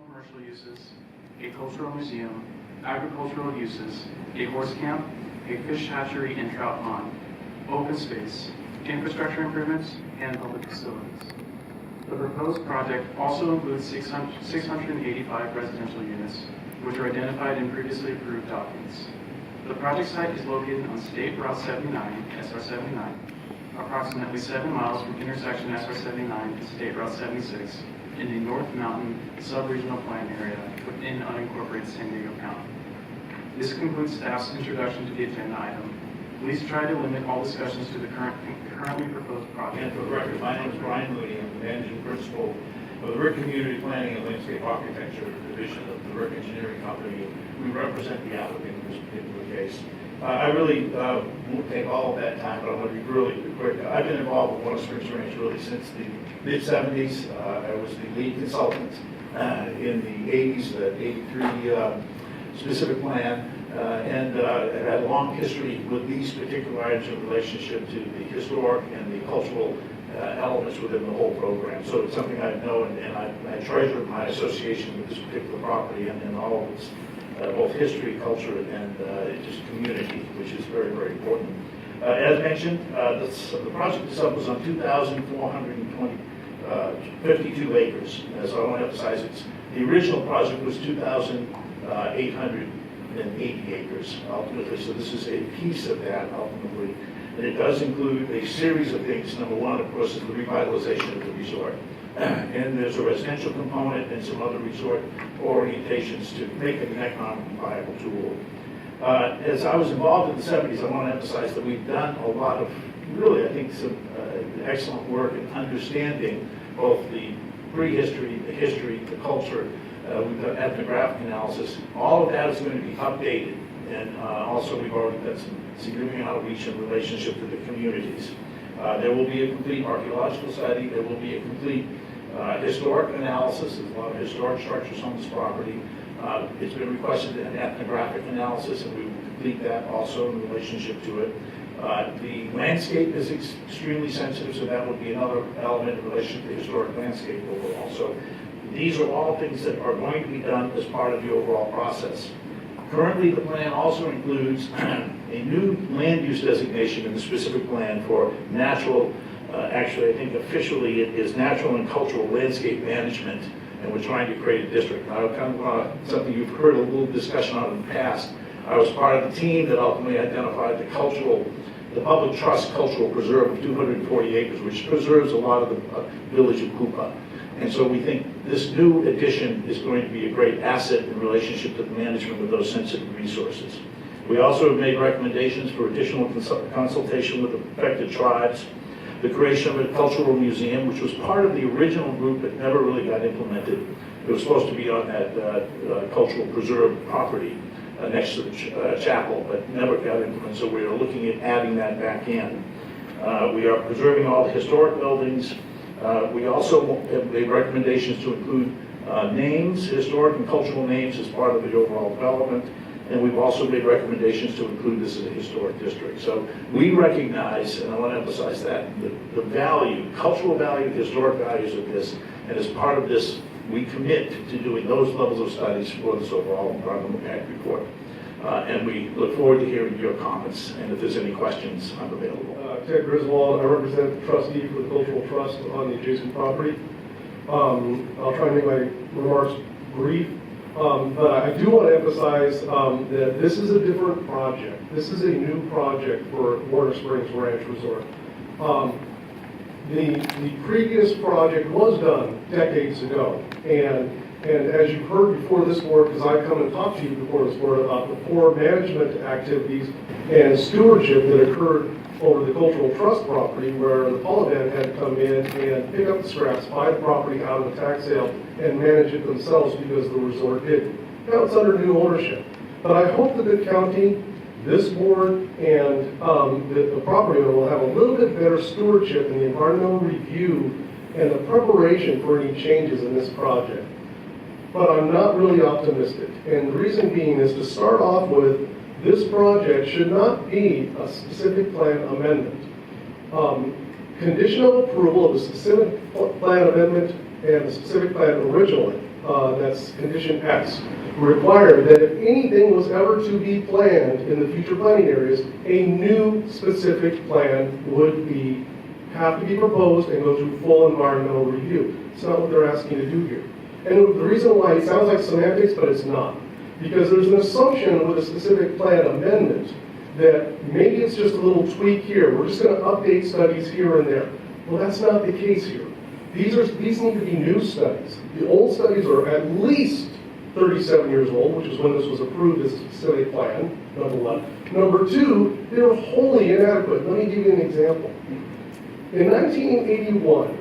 commercial uses, a cultural museum, agricultural uses, a horse camp, a fish hatchery and trout pond, open space, infrastructure improvements, and public facilities. The proposed project also includes 685 residential units, which are identified in previously approved documents. The project site is located on State Route 79, SR 79, approximately 7 miles from intersection SR 79 and State Route 76 in the North Mountain Sub-Regional Plan area within unincorporated San Diego County. This concludes staff's introduction to the agenda item. Please try to limit all discussions to the currently proposed project. And for the record, my name is Brian Mooney. I'm the managing principal of the Rick Community Planning and Landscape Architecture Division of the Rick Engineering Company. We represent the applicant in this particular case. I really won't take all of that time, but I'm going to be really quick. I've been involved with Warner Springs Ranch really since the mid-70s. I was the lead consultant in the 80s, the 83 specific plan, and had a long history with these particular items in relationship to the historic and the cultural elements within the whole program. So it's something I know, and I treasure my association with this particular property and all of its both history, culture, and just community, which is very, very important. As mentioned, the project itself was on 2,452 acres. So I want to emphasize the original project was 2,880 acres ultimately. So this is a piece of that ultimately. And it does include a series of things. Number one, of course, is the revitalization of the resort. And there's a residential component and some other resort orientations to make it an economically viable tool. As I was involved in the 70s, I want to emphasize that we've done a lot of really, I think, some excellent work in understanding both the prehistory, the history, the culture. We've done ethnographic analysis. All of that is going to be updated. And also we've already done some significant outreach in relationship to the communities. There will be a complete archaeological study. There will be a complete historic analysis. There's a lot of historic structures on this property. It's been requested an ethnographic analysis, and we will complete that also in relationship to it. The landscape is extremely sensitive, so that will be another element in relation to the historic landscape overall. So these are all things that are going to be done as part of the overall process. Currently, the plan also includes a new land use designation in the specific plan for natural, actually I think officially it is natural and cultural landscape management, and we're trying to create a district. Now, kind of something you've heard a little discussion on in the past. I was part of the team that ultimately identified the public trust cultural preserve of 240 acres, which preserves a lot of the village of Kupa. And so we think this new addition is going to be a great asset in relationship to the management of those sensitive resources. We also have made recommendations for additional consultation with the affected tribes, the creation of a cultural museum, which was part of the original group but never really got implemented. It was supposed to be on that cultural preserve property next to the chapel, but never got implemented, so we are looking at adding that back in. We are preserving all the historic buildings. We also have made recommendations to include names, historic and cultural names, as part of the overall development, and we've also made recommendations to include this as a historic district. So we recognize, and I want to emphasize that, the value, cultural value, the historic values of this, and as part of this, we commit to doing those levels of studies for this overall environmental impact report. And we look forward to hearing your comments, and if there's any questions, I'm available. Ted Griswold, I represent the trustee for the Cultural Trust on the adjacent property. I'll try and make my remarks brief, but I do want to emphasize that this is a different project. This is a new project for Warner Springs Ranch Resort. The previous project was done decades ago, and as you've heard before this board, because I've come and talked to you before this board about the poor management activities and stewardship that occurred over the Cultural Trust property, where the Polivan had to come in and pick up the scraps, buy the property out of the tax sale, and manage it themselves because the resort didn't. Now it's under new ownership. But I hope that the county, this board, and the property owner will have a little bit better stewardship in the environmental review and the preparation for any changes in this project. But I'm not really optimistic. And the reason being is to start off with, this project should not be a specific plan amendment. Conditional approval of the specific plan amendment and the specific plan originally that's condition X, required that if anything was ever to be planned in the future planning areas, a new specific plan would have to be proposed and go through full environmental review. It's not what they're asking to do here. And the reason why it sounds like semantics, but it's not. Because there's an assumption with a specific plan amendment that maybe it's just a little tweak here. We're just going to update studies here and there. Well, that's not the case here. These need to be new studies. The old studies are at least 37 years old, which is when this was approved as a specific plan, number one. Number two, they're wholly inadequate. Let me give you an example. In 1981,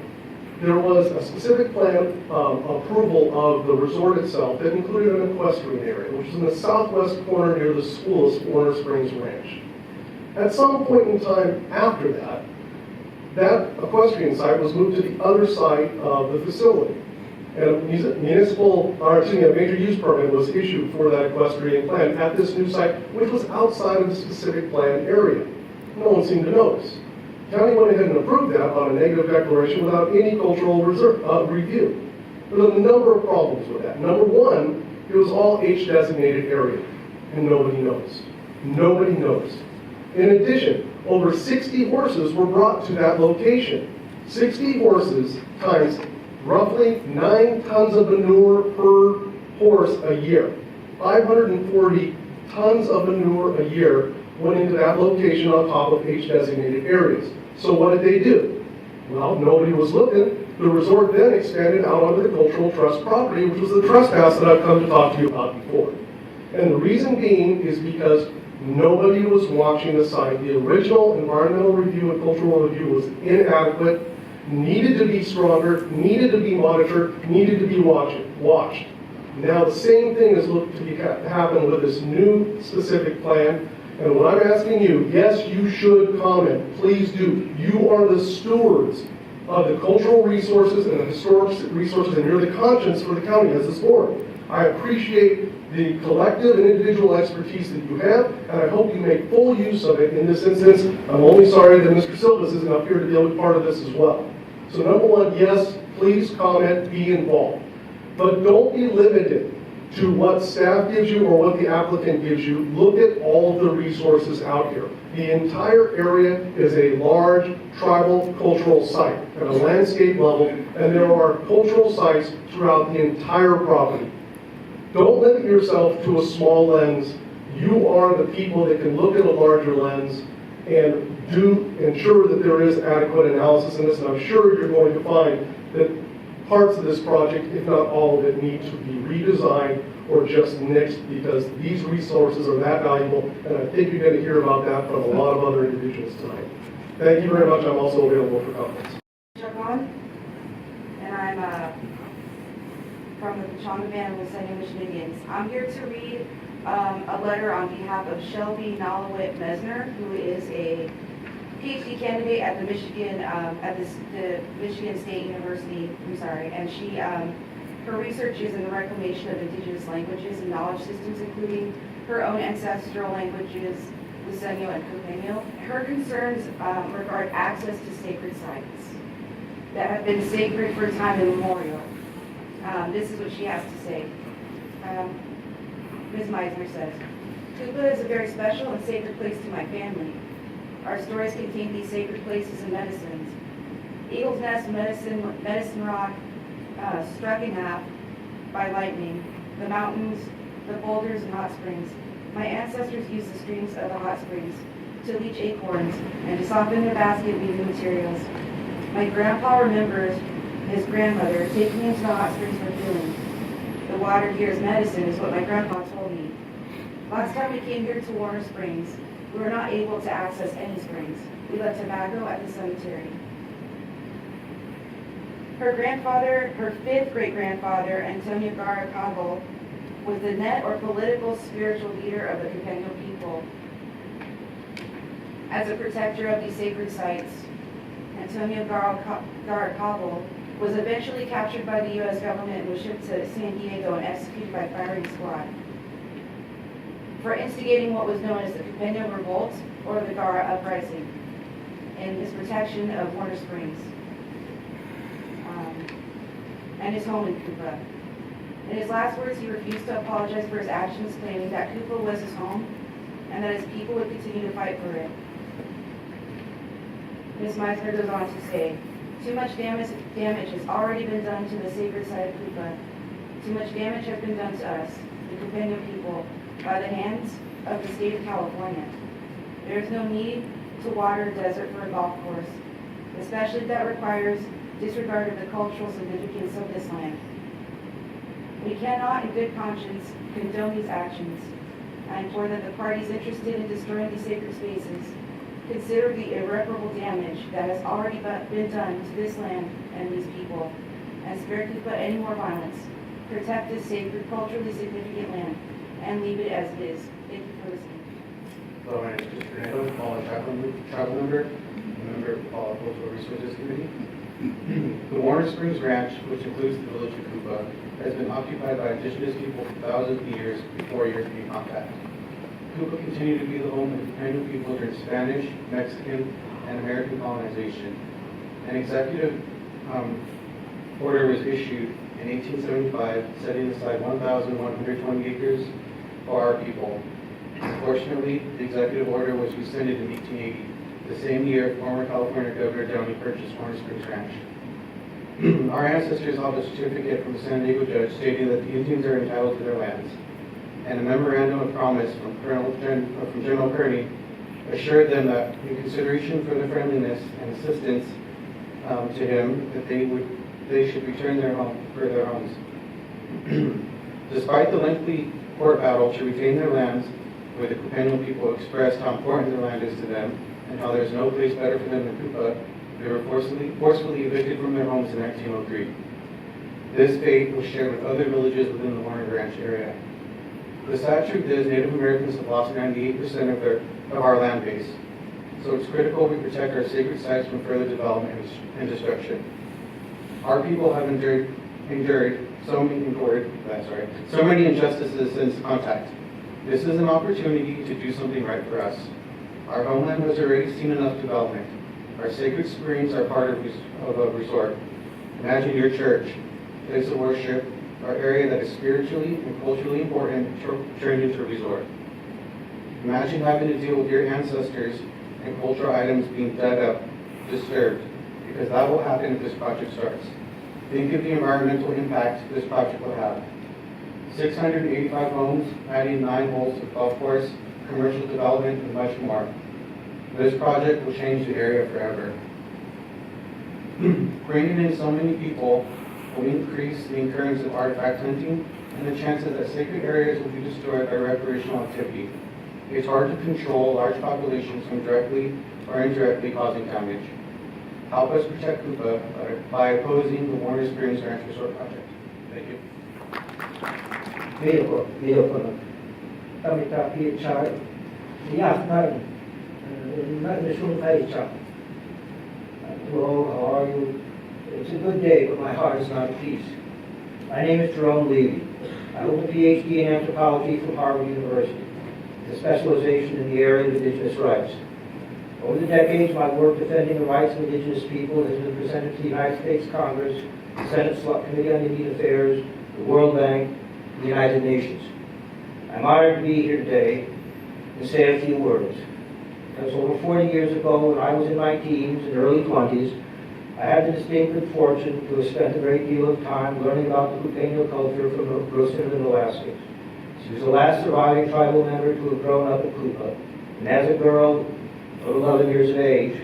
there was a specific plan approval of the resort itself that included an equestrian area, which is in the southwest corner near the school of Warner Springs Ranch. At some point in time after that, that equestrian site was moved to the other side of the facility. And a major use permit was issued for that equestrian plan at this new site, which was outside of the specific plan area. No one seemed to notice. County went ahead and approved that on a negative declaration without any cultural review. There were a number of problems with that. Number one, it was all H-designated area, and nobody noticed. Nobody noticed. In addition, over 60 horses were brought to that location. 60 horses times roughly 9 tons of manure per horse a year. 540 tons of manure a year went into that location on top of H-designated areas. So what did they do? Well, nobody was looking. The resort then expanded out onto the cultural trust property, which was the trespass that I've come to talk to you about before. And the reason being is because nobody was watching the site. The original environmental review and cultural review was inadequate, needed to be stronger, needed to be monitored, needed to be watched. Now the same thing is looked to happen with this new specific plan. And what I'm asking you, yes, you should comment. Please do. You are the stewards of the cultural resources and the historic resources, and you're the conscience for the county as this board. I appreciate the collective and individual expertise that you have, and I hope you make full use of it in this instance. I'm only sorry that Mr. Silvas isn't up here to deal with part of this as well. So number one, yes, please comment, be involved. But don't be limited to what staff gives you or what the applicant gives you. Look at all the resources out here. The entire area is a large tribal cultural site at a landscape level, and there are cultural sites throughout the entire property. Don't limit yourself to a small lens. You are the people that can look at a larger lens and ensure that there is adequate analysis in this, and I'm sure you're going to find that parts of this project, if not all of it, need to be redesigned or just nixed because these resources are that valuable, and I think you're going to hear about that from a lot of other individuals tonight. Thank you very much. I'm also available for comments. And I'm from the Pechanga Band of the Lusania Mission Indians. I'm here to read a letter on behalf of Shelby Nolawit Mesner, who is a PhD candidate at the Michigan State University. And she her research is in the reclamation of indigenous languages and knowledge systems, including her own ancestral languages, Luseno and Cupeño. Her concerns regard access to sacred sites that have been sacred for time immemorial. This is what she has to say. Ms. Meisner says, Cuba is a very special and sacred place to my family. Our stories contain these sacred places and medicines. Eagle's Nest, Medicine Rock, struck in half by lightning, the mountains, the boulders and hot springs. My ancestors used the streams of the hot springs to leach acorns and to soften their basket weaving materials. My grandpa remembers his grandmother taking him to the hot springs for healing. The water here is medicine, is what my grandpa told me. Last time we came here to Warner Springs, we were not able to access any springs. We left tobacco at the cemetery. Her fifth great-grandfather, Antonio Garra Cabal, was the net or political spiritual leader of the Cupeño people. As a protector of these sacred sites, Antonio Garra Cabal was eventually captured by the U.S. government and was shipped to San Diego and executed by firing squad for instigating what was known as the Cupeño Revolt or the Garra Uprising in his protection of Warner Springs and his home in Cuba. In his last words, he refused to apologize for his actions, claiming that Kupa was his home and that his people would continue to fight for it. Ms. Meisner goes on to say, too much damage has already been done to the sacred site of Kupa. Too much damage has been done to us, the Companion people, by the hands of the state of California. There is no need to water a desert for a golf course, especially if that requires disregard of the cultural significance of this land. We cannot, in good conscience, condone these actions. I implore that the parties interested in destroying these sacred spaces consider the irreparable damage that has already been done to this land and these people, and spare Kupa any more violence. Protect this sacred, culturally significant land, and leave it as it is. Thank you for listening. Hello, my name is Mr. Fernando, Paula travel member of the Paula Cultural Resources Committee. The Warner Springs Ranch, which includes the village of Kupa, has been occupied by indigenous people for thousands of years before European contact. Kupa continued to be the home of the Companion people during Spanish, Mexican, and American colonization. An executive order was issued in 1875, setting aside 1,120 acres for our people. Unfortunately, the executive order was rescinded in 1880, the same year former California Governor Downey purchased Warner Springs Ranch. Our ancestors held a certificate from the San Diego judge stating that the Indians are entitled to their lands, and a memorandum of promise from General Kearney assured them that in consideration for their friendliness and assistance to him, that they should return their homes. Despite the lengthy court battle to retain their lands, where the Companion people expressed how important their land is to them and how there is no place better for them than Kupa, they were forcefully evicted from their homes in 1903. This fate was shared with other villages within the Warner Ranch area. The sad truth is Native Americans have lost 98% of our land base, so it's critical we protect our sacred sites from further development and destruction. Our people have endured so many injustices since contact. This is an opportunity to do something right for us. Our homeland has already seen enough development. Our sacred springs are part of a resort. Imagine your church, place of worship, our area that is spiritually and culturally important turned into a resort. Imagine having to deal with your ancestors and cultural items being dug up, disturbed, because that will happen if this project starts. Think of the environmental impact this project will have. 685 homes, adding 9 holes to the golf course, commercial development, and much more. This project will change the area forever. Bringing in so many people will increase the occurrence of artifact hunting and the chances that sacred areas will be destroyed by recreational activity. It's hard to control large populations from directly or indirectly causing damage. Help us protect Kupa by opposing the Warner Springs Ranch Resort project. Thank you. Hello, how are you? It's a good day, but my heart is not at peace. My name is Jerome Levy. I hold a PhD in anthropology from Harvard University, with a specialization in the area of indigenous rights. Over the decades, my work defending the rights of indigenous people has been presented to the United States Congress, the Senate Committee on Indian Affairs, the World Bank, and the United Nations. I'm honored to be here today and say a few words. Because over 40 years ago, when I was in my teens and early 20s, I had the distinct good fortune to have spent a great deal of time learning about the Kupeno culture from the Rustin and Alaskans. She was the last surviving tribal member to have grown up in Kupa, and as a girl of 11 years of age,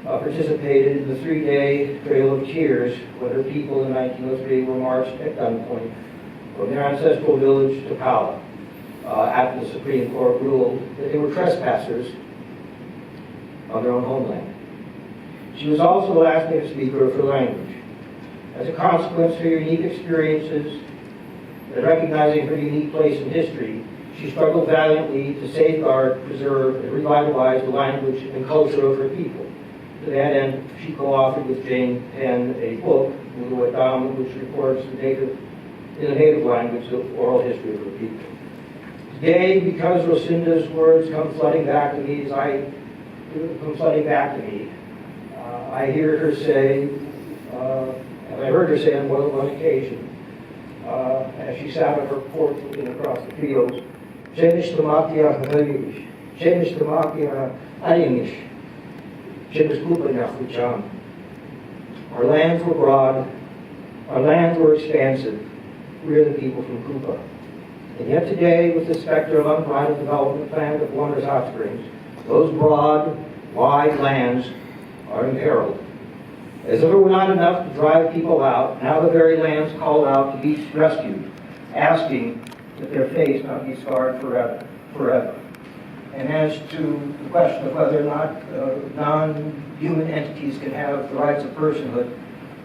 participated in the 3-day Trail of Tears when her people in 1903 were marched at gunpoint from their ancestral village to Pala after the Supreme Court ruled that they were trespassers on their own homeland. She was also the last native speaker of her language. As a consequence of her unique experiences and recognizing her unique place in history, she struggled valiantly to safeguard, preserve, and revitalize the language and culture of her people. To that end, she co-authored with Jane Penn a book, which records in the native language the oral history of her people. Today, because Rosinda's words come flooding back to me, I hear her say, and I heard her say on more than one occasion, as she sat on her porch looking across the fields. Shemesh Tamakia Halish, Shemesh Tamakia Ayimish, Shemesh Kupa Nachucham. Our lands were broad, our lands were expansive. We are the people from Kupa. And yet today, with the specter of unbridled development planned at Warner's Hot Springs, those broad, wide lands are imperiled. As if it were not enough to drive people out, now the very lands called out to be rescued, asking that their face not be scarred forever. And as to the question of whether or not non-human entities can have the rights of personhood,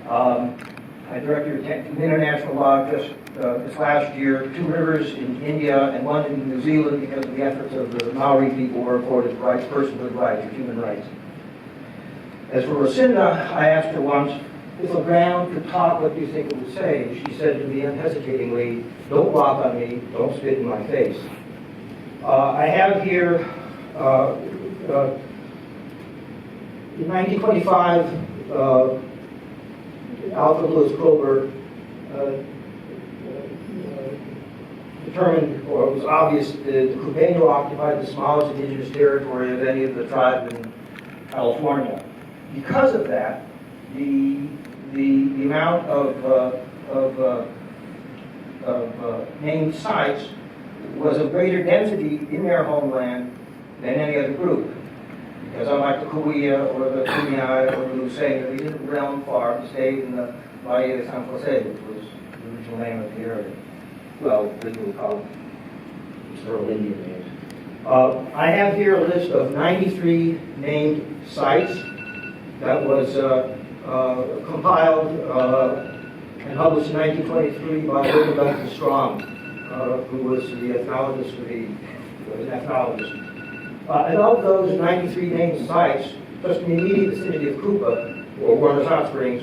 I direct your attention to international law just this last year. 2 rivers in India and 1 in New Zealand, because of the efforts of the Maori people, were accorded rights, personhood rights, or human rights. As for Lucinda, I asked her once, if a ground could talk, what do you think it would say? She said to me unhesitatingly, don't walk on me, don't spit in my face. I have here, in 1925, Alfred Lewis Kroeber determined, or it was obvious, that the Cubano occupied the smallest indigenous territory of any of the tribes in California. Because of that, the amount of named sites was of greater density in their homeland than any other group. Because unlike the Cahuilla or the Kumeyaay or the Lusang, they didn't realm far, they stayed in the Valle de San Jose, which was the original name of the area. Well, they would call it several Indian names. I have here a list of 93 named sites that was compiled and published in 1923 by William Duncan Strong, who was the ethnologist for the ethnologist. And of those 93 named sites, just in the immediate vicinity of Kupa, or Warner's Hot Springs,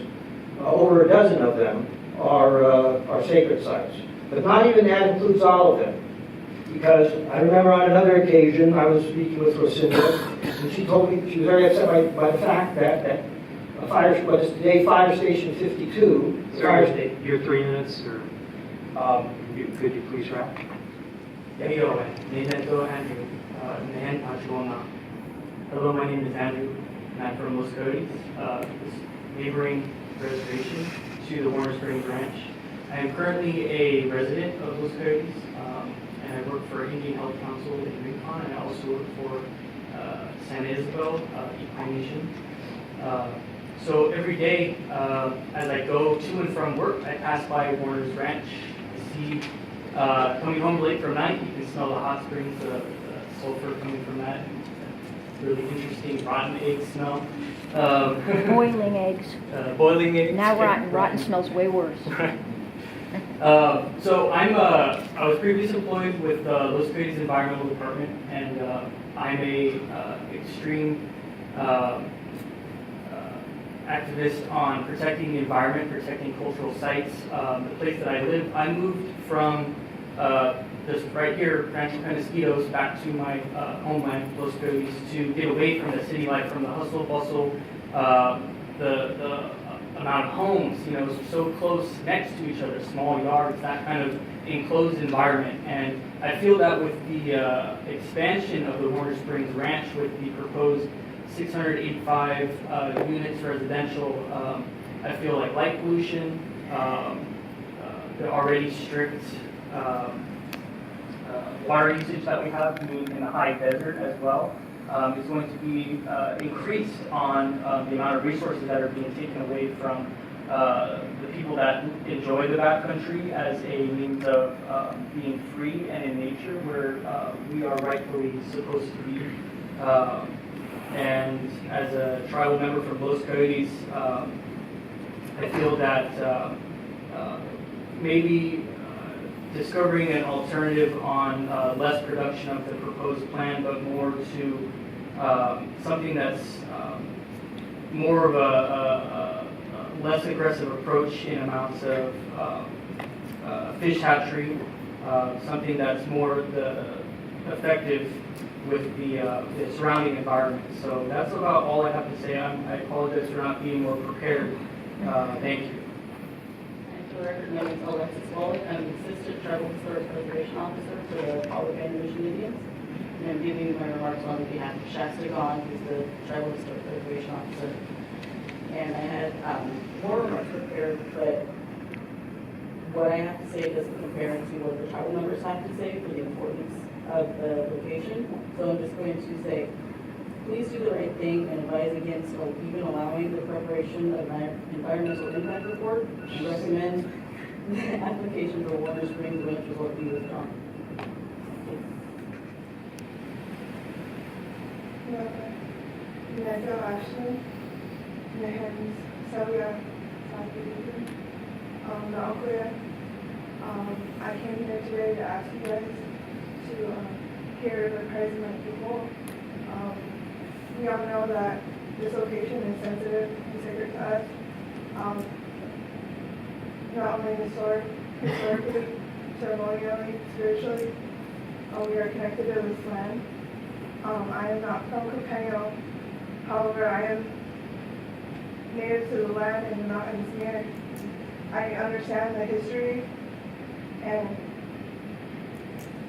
over a dozen of them are sacred sites. But not even that includes all of them. Because I remember on another occasion, I was speaking with Lucinda, and she told me she was very upset by the fact that what is today Fire Station 52. Sorry, your 3 minutes, or could you please wrap? Hello, my name is Andrew, and I'm from Los Coyotes, this neighboring reservation to the Warner Springs Ranch. I am currently a resident of Los Coyotes, and I work for Indian Health Council in Rincon, and I also work for Santa Isabel, Equine Nation. So every day, as I go to and from work, I pass by Warner's Ranch. I see, coming home late from night, you can smell the hot springs, the sulfur coming from that. Really interesting rotten egg smell. Boiling eggs. Boiling eggs. Now rotten smells way worse. So I was previously employed with Los Coyotes Environmental Department, and I'm a extreme activist on protecting the environment, protecting cultural sites. The place that I live, I moved from this right here, Rancho Penasquitos, back to my homeland, Los Coyotes, to get away from the city life, from the hustle bustle, the amount of homes, so close next to each other, small yards, that kind of enclosed environment. And I feel that with the expansion of the Warner Springs Ranch, with the proposed 685 units residential, I feel like light pollution, the already strict water usage that we have in the high desert as well, is going to be increased on the amount of resources that are being taken away from the people that enjoy the backcountry as a means of being free and in nature, where we are rightfully supposed to be. And as a tribal member from Los Coyotes, I feel that maybe discovering an alternative on less production of the proposed plan, but more to something that's more of a less aggressive approach in amounts of fish hatchery, something that's more effective with the surrounding environment. So that's about all I have to say. I apologize for not being more prepared. Thank you. For the record, my name is Alexis Wallach. I'm the Assistant Tribal Historic Preservation Officer for the Paulo Band Mission Indians. And I'm giving my remarks on behalf of Shasta Gone, who's the Tribal Historic Preservation Officer. And I had more remarks prepared, but what I have to say doesn't compare to what the tribal members have to say for the importance of the location. So I'm just going to say, please do the right thing and advise against or even allowing the preparation of an environmental impact report and recommend the application for Warner Springs Ranch Resort be withdrawn. I came here today to ask you guys to hear the cries of my people. We all know that this location is sensitive and sacred to us. Not only historically, ceremonially, spiritually, we are connected to this land. I am not from Cupeño, however, I am native to the land and the mountains near. I understand the history, and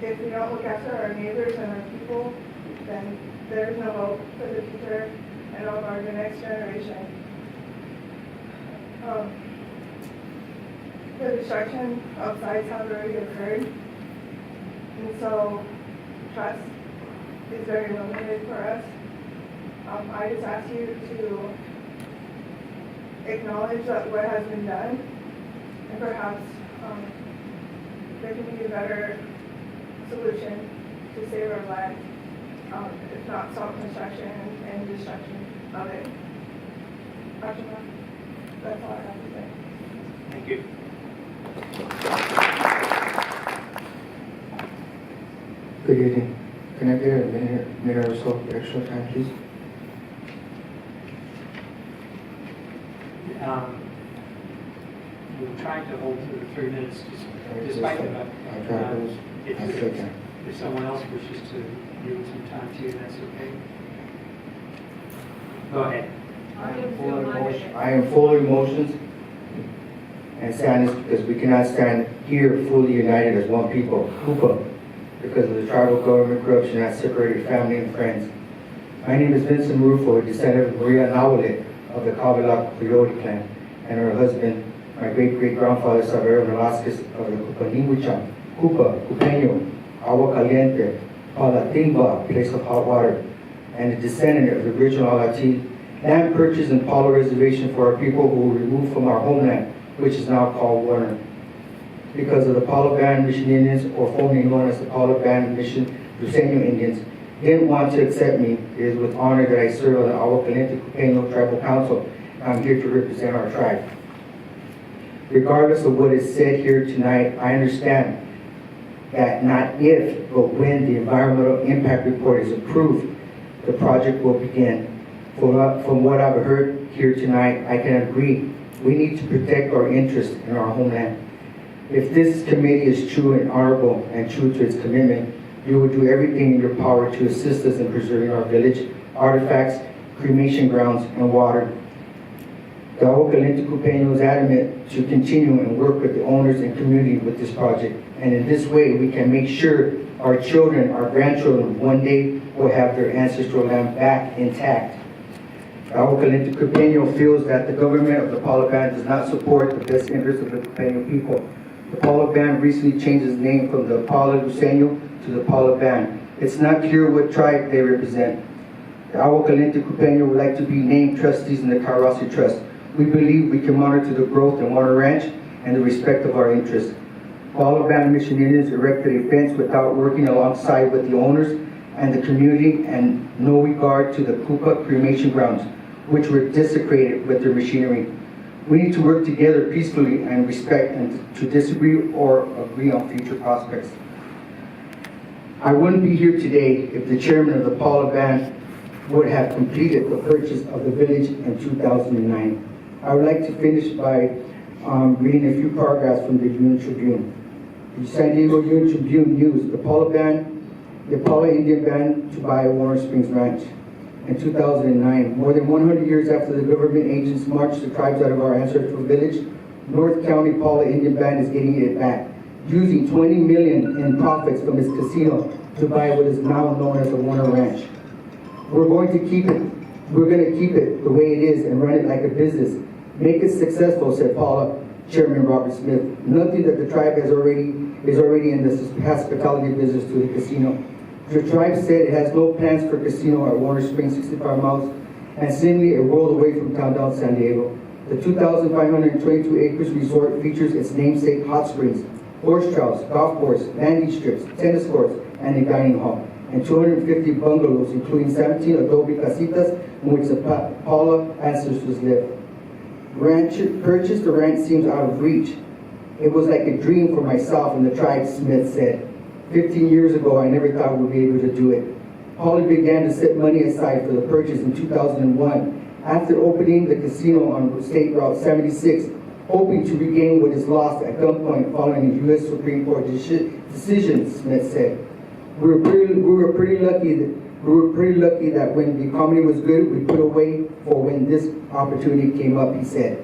if we don't look after our neighbors and our people, then there is no hope for the future and of our next generation. The destruction of sites have already occurred, and so trust is very limited for us. I just ask you to acknowledge that what has been done, and perhaps there can be a better solution to save our lives, if not self-construction and destruction of it. That's all I have to say. Thank you. Good evening. Can I get a minute or so extra time, please? We're trying to hold to the 3 minutes despite the fact. I'll try those. I still can. If someone else wishes to give some time to you, that's okay. Go ahead. I am full of emotions and sadness because we cannot stand here fully united as one people, Kupa, because of the tribal government corruption that separated family and friends. My name is Vincent Rufo, a descendant of Maria Nahualit of the Kavilak Coyote clan, and her husband, my great-great-grandfather Saverio Velasquez of the Kupanimucha, Kupa, Cupeño, Agua Caliente, Palatimba, place of hot water, and a descendant of the original Alati, land purchase and Palo Reservation for our people who were removed from our homeland, which is now called Warner. Because of the Palo Band Mission Indians, or formerly known as the Palo Band Mission Luceño Indians, didn't want to accept me, it is with honor that I serve on the Agua Caliente Cupeño Tribal Council. I'm here to represent our tribe. Regardless of what is said here tonight, I understand that not if, but when the environmental impact report is approved, the project will begin. From what I've heard here tonight, I can agree we need to protect our interests in our homeland. If this committee is true and honorable and true to its commitment, you will do everything in your power to assist us in preserving our village, artifacts, cremation grounds, and water. The Agua Caliente Cupeño is adamant to continue and work with the owners and community with this project. And in this way, we can make sure our children, our grandchildren, one day will have their ancestral land back intact. The Agua Caliente Cupeño feels that the government of the Palo Band does not support the best interests of the Cupeño people. The Palo Band recently changed its name from the Palo Luceño to the Palo Band. It's not clear what tribe they represent. The Agua Caliente Cupeño would like to be named trustees in the Kairasi Trust. We believe we can monitor the growth in Warner Ranch and the respect of our interests. Palo Band Mission Indians erected a fence without working alongside with the owners and the community, and no regard to the Kupa cremation grounds, which were desecrated with their machinery. We need to work together peacefully and respect and to disagree or agree on future prospects. I wouldn't be here today if the chairman of the Palo Band would have completed the purchase of the village in 2009. I would like to finish by reading a few paragraphs from the Union Tribune. The San Diego Union Tribune used the Palo Indian Band to buy Warner Springs Ranch in 2009. More than 100 years after the government agents marched the tribes out of our ancestral village, North County Paula Indian Band is getting it back, using $20 million in profits from its casino to buy what is now known as the Warner Ranch. We're going to keep it. We're going to keep it the way it is and run it like a business. Make it successful, said Paula, Chairman Robert Smith. Nothing that the tribe is already in this hospitality business to the casino. The tribe said it has no plans for casino at Warner Springs, 65 miles, and seemingly a world away from downtown San Diego. The 2,522 acres resort features its namesake hot springs, horse trails, golf course, landing strips, tennis courts, and a dining hall, and 250 bungalows, including 17 adobe casitas in which the Paula ancestors lived. Purchase the ranch seems out of reach. It was like a dream for myself and the tribe, Smith said. 15 years ago, I never thought we'd be able to do it. Paula began to set money aside for the purchase in 2001, after opening the casino on State Route 76, hoping to regain what is lost at gunpoint following a U.S. Supreme Court decision, Smith said. We were pretty lucky that when the economy was good, we put away for when this opportunity came up, he said.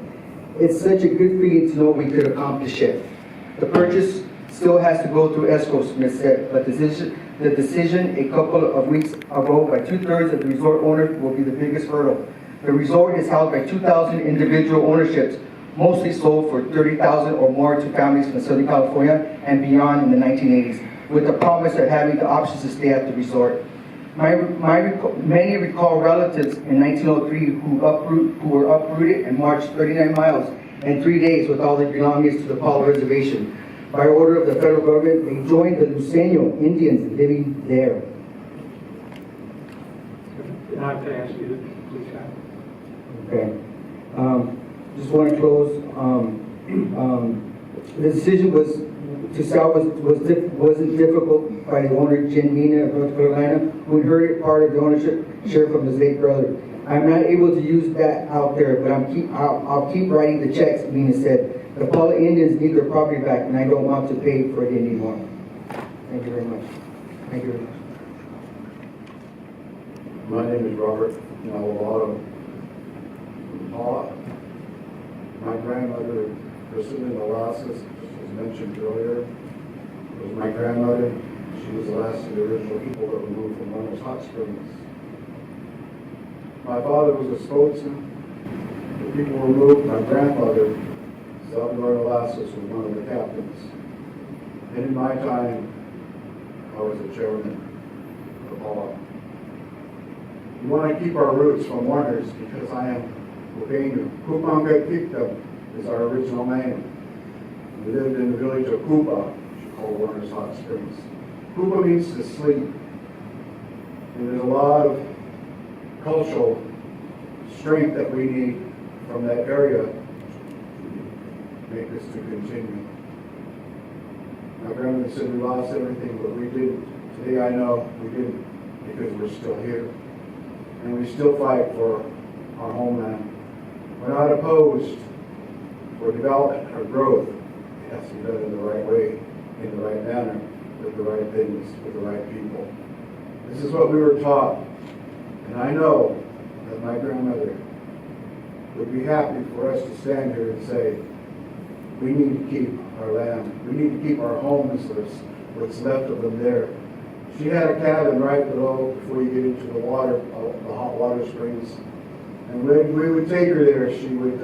It's such a good feeling to know we could accomplish it. The purchase still has to go through escrow, Smith said, but the decision a couple of weeks ago by 2/3 of the resort owners will be the biggest hurdle. The resort is held by 2,000 individual ownerships, mostly sold for $30,000 or more to families from Southern California and beyond in the 1980s, with the promise of having the options to stay at the resort. Many recall relatives in 1903 who were uprooted and marched 39 miles in 3 days with all their belongings to the Paula Reservation. By order of the federal government, they joined the Luceño Indians living there. And I have to ask you to please have. Okay. Just want to close. The decision to sell wasn't difficult by the owner, Jen Mina of North Carolina, who inherited part of the ownership share from his late brother. I'm not able to use that out there, but I'll keep writing the checks, Mina said. The Paula Indians need their property back, and I don't want to pay for it anymore. Thank you very much. Thank you very much. My name is Robert Nawalado. Paula, my grandmother, Priscilla Nolasas, as mentioned earlier, was my grandmother. She was the last of the original people that were moved from Warner's Hot Springs. My father was a spokesman. The people were moved. My grandmother, Salvador Nolasas, was one of the captains. And in my time, I was the chairman of Paula. We want to keep our roots from Warner's because I am Kupenu. Kupanga Kikta is our original name. We lived in the village of Kupa, which is called Warner's Hot Springs. Kupa means to sleep. And there's a lot of cultural strength that we need from that area to make this to continue. My grandmother said we lost everything, but we didn't. Today I know we didn't because we're still here. And we still fight for our homeland. We're not opposed for development or growth. It has to be done in the right way, in the right manner, with the right things, with the right people. This is what we were taught. And I know that my grandmother would be happy for us to stand here and say, we need to keep our land. We need to keep our homes, what's left of them there. She had a cabin right below before you get into the water, the hot water springs. And when we would take her there, she would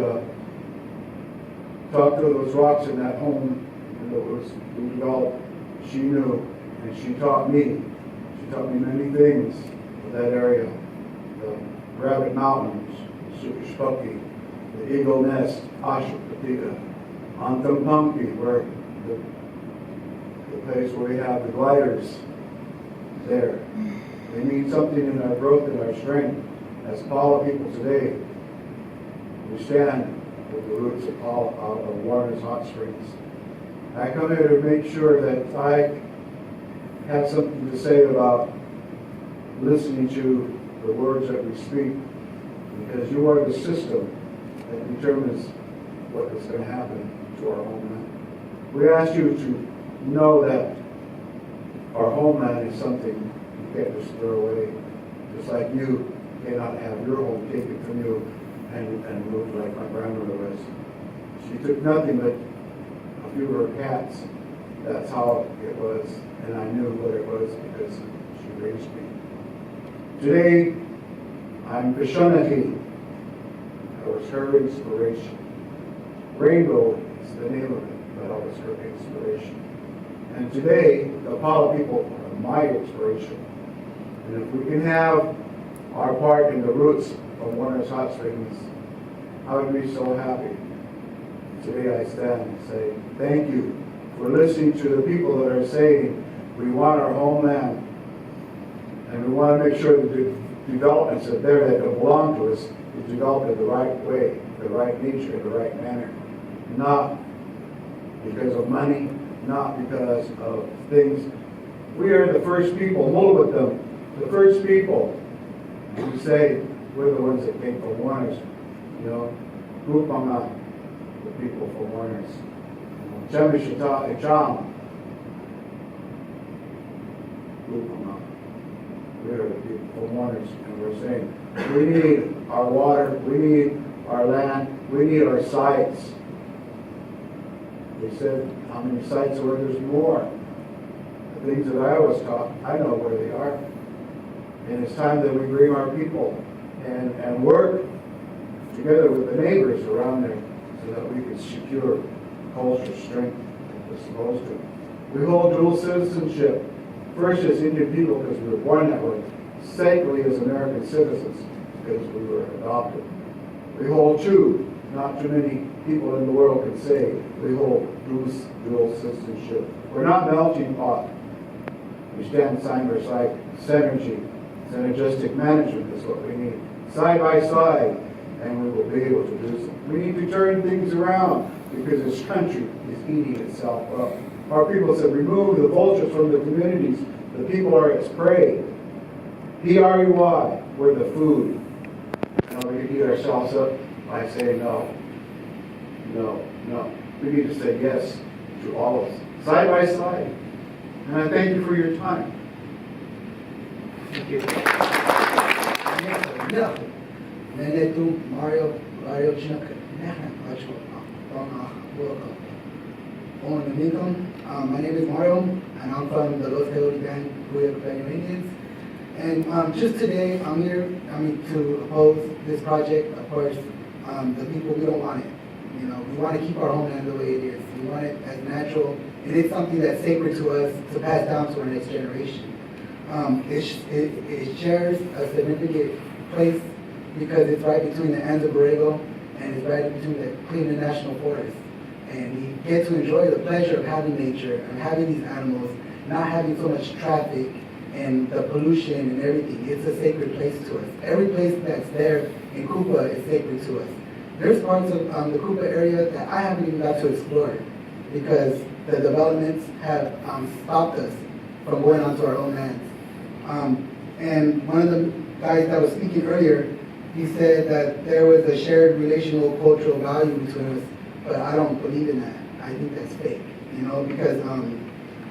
talk to those rocks in that home that was developed. She knew, and she taught me. She taught me many things of that area. The Rabbit Mountains, Sukushpaki, the Eagle Nest, Ashwapatita, Antampampi, where the place where we have the gliders there. They mean something in our growth and our strength. As Paula people today, we stand with the roots of Paula, of Warner's Hot Springs. I come here to make sure that I have something to say about listening to the words that we speak, because you are the system that determines what is going to happen to our homeland. We ask you to know that our homeland is something you can't just throw away, just like you cannot have your home taken from you and moved like my grandmother was. She took nothing but a few of her cats. That's how it was, and I knew what it was because she raised me. Today, I'm Peshanahi. That was her inspiration. Rainbow is the name of it, but that was her inspiration. And today, the Apollo people are my inspiration. And if we can have our part in the roots of Warner's Hot Springs, I would be so happy. Today I stand and say, thank you for listening to the people that are saying, we want our homeland, and we want to make sure that the developments that there that belong to us is developed in the right way, the right nature, in the right manner. Not because of money, not because of things. We are the first people, hold with them, the first people who say we're the ones that came from Warners. You know, Gupama, the people from Warners. Chemishita Echam, Gupama. We are the people from Warners, and we're saying we need our water, we need our land, we need our sites. They said how many sites are there? There's more. The things that I was taught, I know where they are. And it's time that we bring our people and work together with the neighbors around there so that we can secure cultural strength as we're supposed to. We hold dual citizenship. First as Indian people because we were born that way. Secondly as American citizens because we were adopted. We hold two. Not too many people in the world can say we hold dual citizenship. We're not melting pot. We stand side by side. Synergy, synergistic management is what we need. Side by side, and we will be able to do so. We need to turn things around because this country is eating itself up. Our people said, remove the vultures from the communities. The people are its prey. P-R-E-Y, we're the food. And we can eat ourselves up by saying no. No, no. We need to say yes to all of us, side by side. And I thank you for your time. Thank you. No. Nenetu Mario Chinook. My name is Mario, and I'm from the Los Coyote Band, Pueblo Indians. And just today, I'm here, to oppose this project. Of course, the people, we don't want it. You know, we want to keep our homeland the way it is. We want it as natural, and it's something that's sacred to us to pass down to our next generation. It shares a significant place because it's right between the Anza Borrego and it's right between the Cleveland National Forest. And we get to enjoy the pleasure of having nature and having these animals, not having so much traffic and the pollution and everything. It's a sacred place to us. Every place that's there in Cuba is sacred to us. There's parts of the Cuba area that I haven't even got to explore because the developments have stopped us from going onto our own lands. And one of the guys that was speaking earlier, he said that there was a shared relational cultural value between us, but I don't believe in that. I think that's fake, you know, because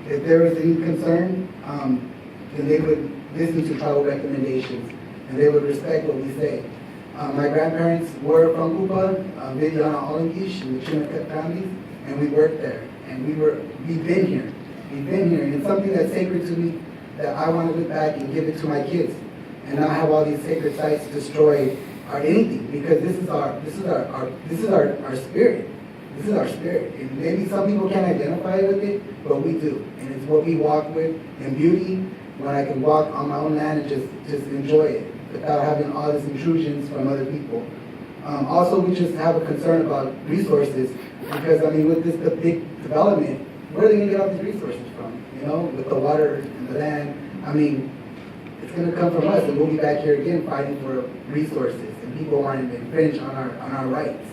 if there was any concern, then they would listen to tribal recommendations and they would respect what we say. My grandparents were from Cuba, Vidiana Olangish and the Chinook families, and we worked there. And we've been here. We've been here, and it's something that's sacred to me that I want to look back and give it to my kids, and not have all these sacred sites destroyed or anything, because this is our spirit. This is our spirit. And maybe some people can't identify with it, but we do, and it's what we walk with in beauty. When I can walk on my own land and just enjoy it without having all these intrusions from other people. Also, we just have a concern about resources because, with this the big development, where are they going to get all these resources from? You know, with the water and the land. It's going to come from us, and we'll be back here again fighting for resources and people wanting to infringe on our rights.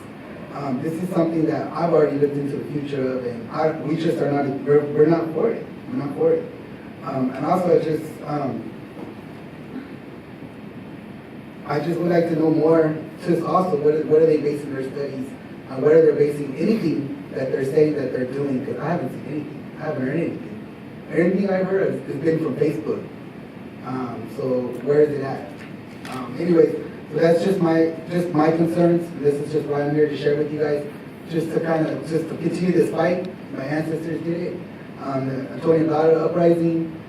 This is something that I've already looked into the future of, and we just are not. We're not for it. We're not for it. And also, I just would like to know more. Just also, what are they basing their studies? What are they basing anything that they're saying that they're doing? Because I haven't seen anything. I haven't heard anything. Everything I've heard has been from Facebook. So where is it at? Anyways, so that's just my concerns. This is just why I'm here to share with you guys. just to continue this fight. My ancestors did it. The Antonio Gaudio uprising,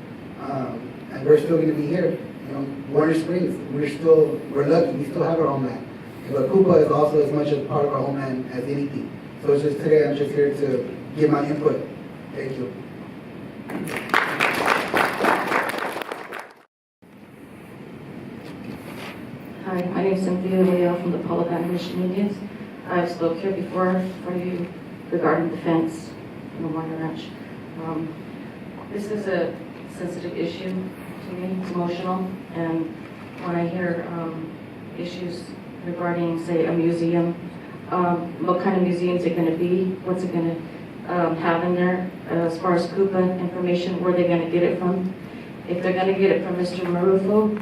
and we're still going to be here. You know, Warner Springs, we're lucky. We still have our homeland. But Cuba is also as much a part of our homeland as anything. So it's just today, I'm just here to give my input. Thank you. Hi, my name is Cynthia Leo from the Polyband Mission Indians. I've spoke here before for you regarding the fence in the Warner Ranch. This is a sensitive issue to me. It's emotional, and when I hear issues regarding, say, a museum, what kind of museum is it going to be? What's it going to have in there? As far as Cupa information, where they're going to get it from? If they're going to get it from Mr. Marufo,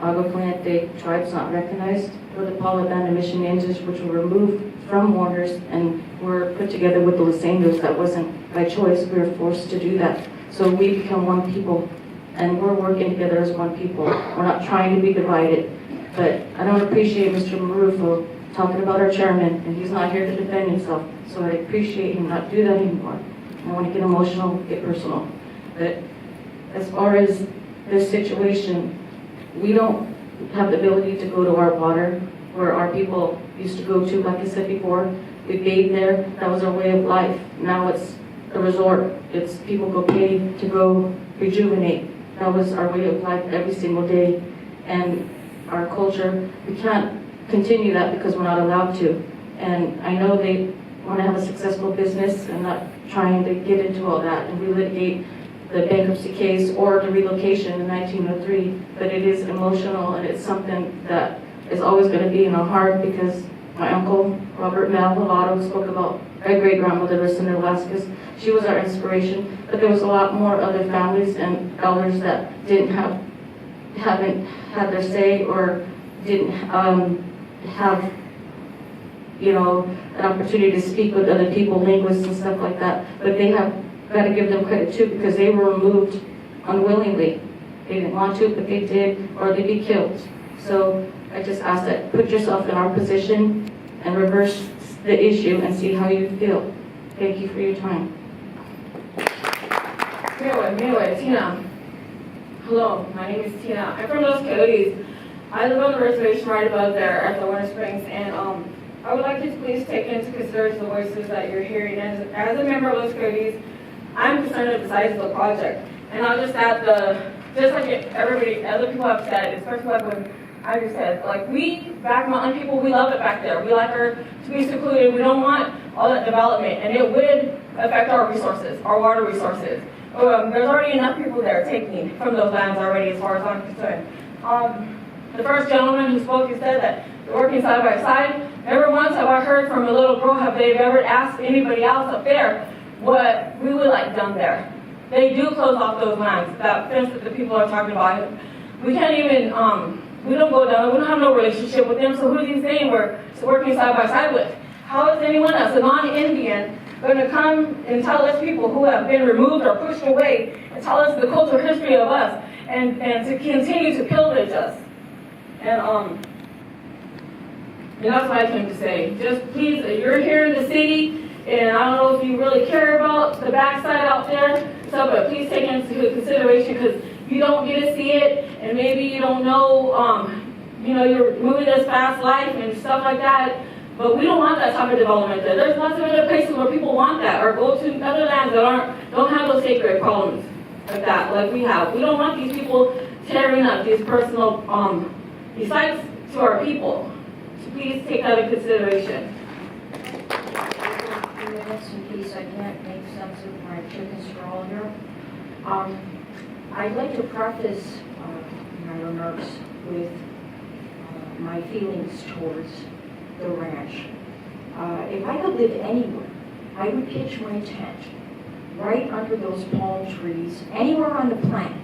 Agua Caliente tribe's not recognized, or the Polyband Mission Indians, which were removed from Warners and were put together with the Lucendos. That wasn't by choice. We were forced to do that. So we become one people, and we're working together as one people. We're not trying to be divided. But I don't appreciate Mr. Marufo talking about our chairman, and he's not here to defend himself. So I appreciate him not do that anymore. I want to get emotional, get personal. But as far as this situation, we don't have the ability to go to our water where our people used to go to, like I said before. We bathed there. That was our way of life. Now it's a resort. It's people go pay to go rejuvenate. That was our way of life every single day. And our culture, we can't continue that because we're not allowed to. And I know they want to have a successful business and not trying to get into all that and relitigate the bankruptcy case or the relocation in 1903, but it is emotional, and it's something that is always going to be in our heart because my uncle, Robert Mel Lovato, spoke about my great-grandmother, Lucinda Velasquez. She was our inspiration, but there was a lot more other families and elders that haven't had their say or didn't have, you know, an opportunity to speak with other people, linguists and stuff like that, but they have got to give them credit too because they were removed unwillingly. They didn't want to, but they did, or they'd be killed. So I just ask that put yourself in our position and reverse the issue and see how you feel. Thank you for your time. Tina. Hello, my name is Tina. I'm from Los Coyotes. I live on the reservation right above there at the Warner Springs, and I would like you to please take into consideration the voices that you're hearing. As a member of Los Coyotes, I'm concerned with the size of the project. And I'll just add just like everybody, other people have said, especially like when I just said, like we, back mountain people, we love it back there. We like to be secluded. We don't want all that development, and it would affect our resources, our water resources. There's already enough people there taking from those lands already, as far as I'm concerned. The first gentleman who spoke, he said that they're working side by side. Never once have I heard from a little girl have they ever asked anybody else up there what we would like done there. They do close off those lands, that fence that the people are talking about. We can't even, we don't go down, we don't have no relationship with them, so who's he saying we're working side by side with? How is anyone else, a non-Indian, going to come and tell us people who have been removed or pushed away and tell us the cultural history of us and to continue to pillage us? And that's what I came to say. Just please, you're here in the city, and I don't know if you really care about the backside out there, so but please take into consideration because you don't get to see it, and maybe you don't know, you know, you're moving this fast life and stuff like that. But we don't want that type of development there. There's lots of other places where people want that, or go to other lands that don't have those sacred problems like that, like we have. We don't want these people tearing up these personal these sites to our people. So please take that into consideration. Minutes in case I can't make sense of my chicken straw here. I'd like to preface my remarks with my feelings towards the ranch. If I could live anywhere, I would pitch my tent right under those palm trees, anywhere on the planet.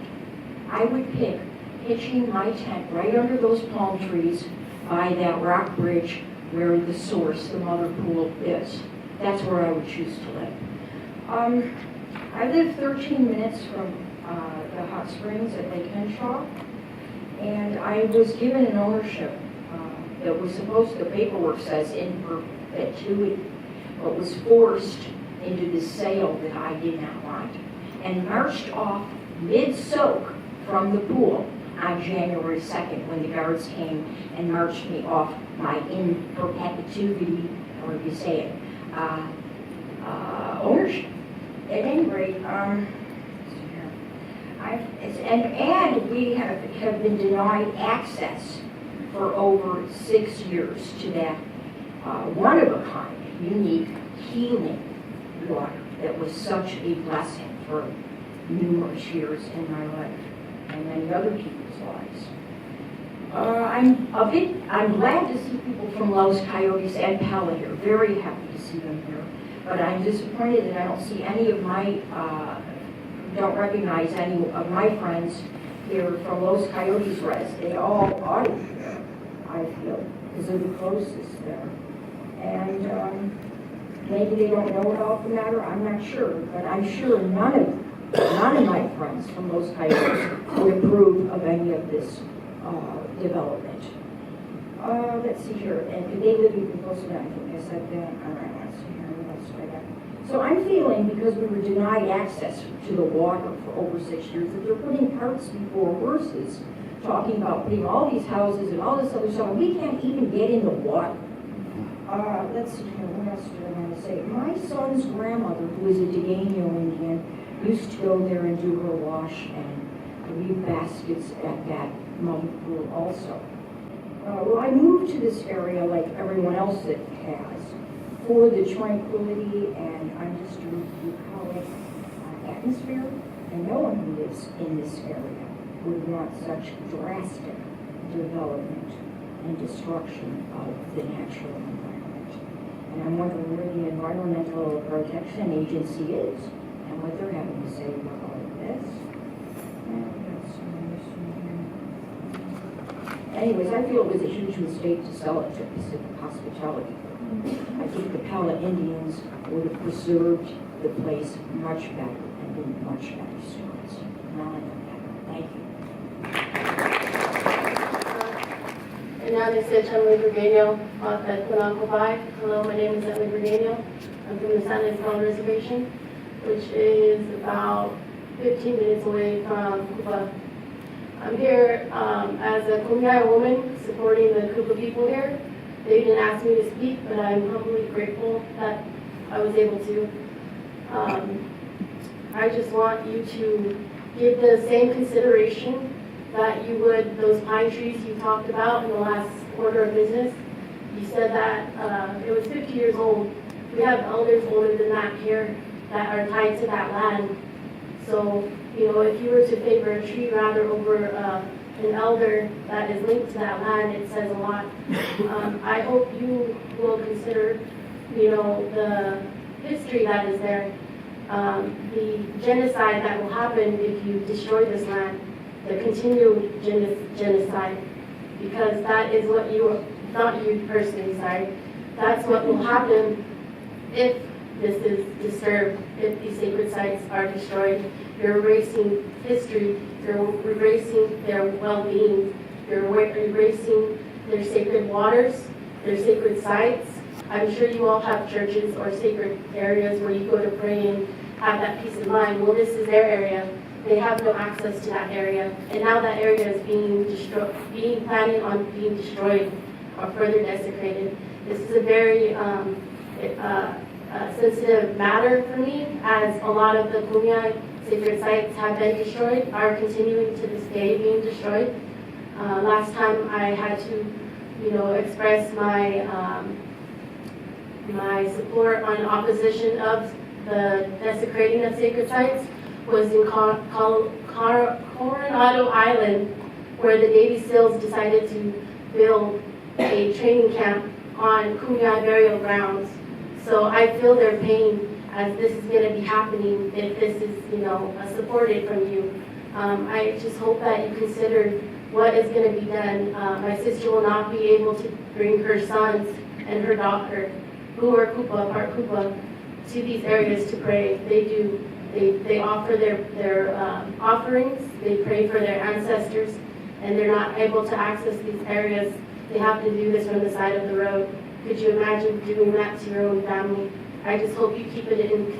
I would pick pitching my tent right under those palm trees by that rock bridge where the source, the mother pool, is. That's where I would choose to live. I live 13 minutes from the hot springs at Lake Henshaw, and I was given an ownership that was supposed, the paperwork says, in perpetuity. but was forced into this sale that I did not want, and marched off mid-soak from the pool on January 2nd when the guards came and marched me off my in perpetuity, however you say it, ownership. At any rate, and we have been denied access for over 6 years to that one-of-a-kind, unique, healing water that was such a blessing for numerous years in my life and many other people's lives. I'm glad to see people from Los Coyotes and Pella here, very happy to see them here. But I'm disappointed that I don't see any of my, don't recognize any of my friends here from Los Coyotes res. They all ought to be there, I feel, because they're the closest there. And maybe they don't know about the matter, I'm not sure, but I'm sure none of my friends from Los Coyotes would approve of any of this development. Let's see here, and they live even closer than I think I said that. All right, let's see here, what else do I got? So I'm feeling, because we were denied access to the water for over 6 years, that they're putting carts before horses, talking about putting all these houses and all this other stuff, and we can't even get in the water. Let's see here, what else do I want to say? My son's grandmother, who is a Degano Indian, used to go there and do her wash and leave baskets at that muddy pool also. Well, I moved to this area like everyone else that has for the tranquility and undisturbed bucolic atmosphere, and no one who lives in this area would want such drastic development and destruction of the natural environment. And I'm wondering where the Environmental Protection Agency is and what they're having to say about all of this. Anyways, I feel it was a huge mistake to sell it to Pacific Hospitality. I think the Pella Indians would have preserved the place much better and been much better stewards. Now I know better. Thank you. And now they said Emily Brigano at Quinonco 5. Hello, my name is Emily Brigano. I'm from the San Isabel Reservation, which is about 15 minutes away from Cuba. I'm here as a Kumeyaay woman supporting the Kupa people here. They didn't ask me to speak, but I'm humbly grateful that I was able to. I just want you to give the same consideration that you would those pine trees you talked about in the last order of business. You said that it was 50 years old. We have elders older than that here that are tied to that land. So, you know, if you were to favor a tree rather over an elder that is linked to that land, it says a lot. I hope you will consider, you know, the history that is there, the genocide that will happen if you destroy this land, the continued genocide, because that is what you, not you personally, sorry, that's what will happen if this is disturbed, if these sacred sites are destroyed. You're erasing history, you're erasing their well-being, you're erasing their sacred waters, their sacred sites. I'm sure you all have churches or sacred areas where you go to pray and have that peace of mind. Well, this is their area. They have no access to that area, and now that area is being destroyed, planning on being destroyed or further desecrated. This is a very sensitive matter for me, as a lot of the Kumeyaay sacred sites have been destroyed, are continuing to this day being destroyed. Last time I had to, you know, express my my support on opposition of the desecrating of sacred sites was in Coronado Island, where the Navy SEALs decided to build a training camp on Kumeyaay burial grounds. So I feel their pain as this is going to be happening if this is, you know, supported from you. I just hope that you consider what is going to be done. My sister will not be able to bring her sons and her daughter, who are Kupa, part Kupa, to these areas to pray. They do. They offer their offerings. They pray for their ancestors, and they're not able to access these areas. They have to do this from the side of the road. Could you imagine doing that to your own family? I just hope you keep it in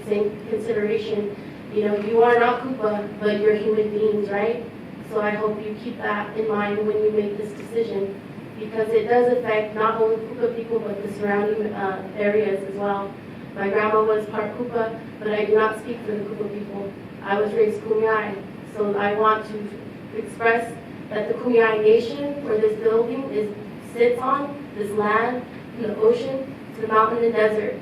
consideration. You know, you are not Koopa, but you're human beings, right? So I hope you keep that in mind when you make this decision, because it does affect not only Koopa people, but the surrounding areas as well. My grandma was part Koopa, but I do not speak for the Koopa people. I was raised Kumeyaay, so I want to express that the Kumeyaay Nation, where this building sits on, this land, from the ocean to the mountain and desert,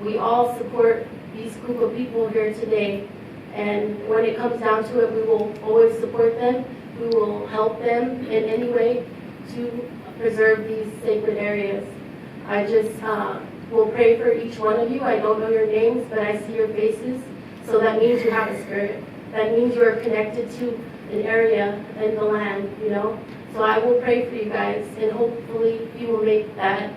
we all support these Koopa people here today. And when it comes down to it, we will always support them. We will help them in any way to preserve these sacred areas. I just will pray for each one of you. I don't know your names, but I see your faces. So that means you have a spirit. That means you are connected to an area in the land, you know. So I will pray for you guys, and hopefully you will make that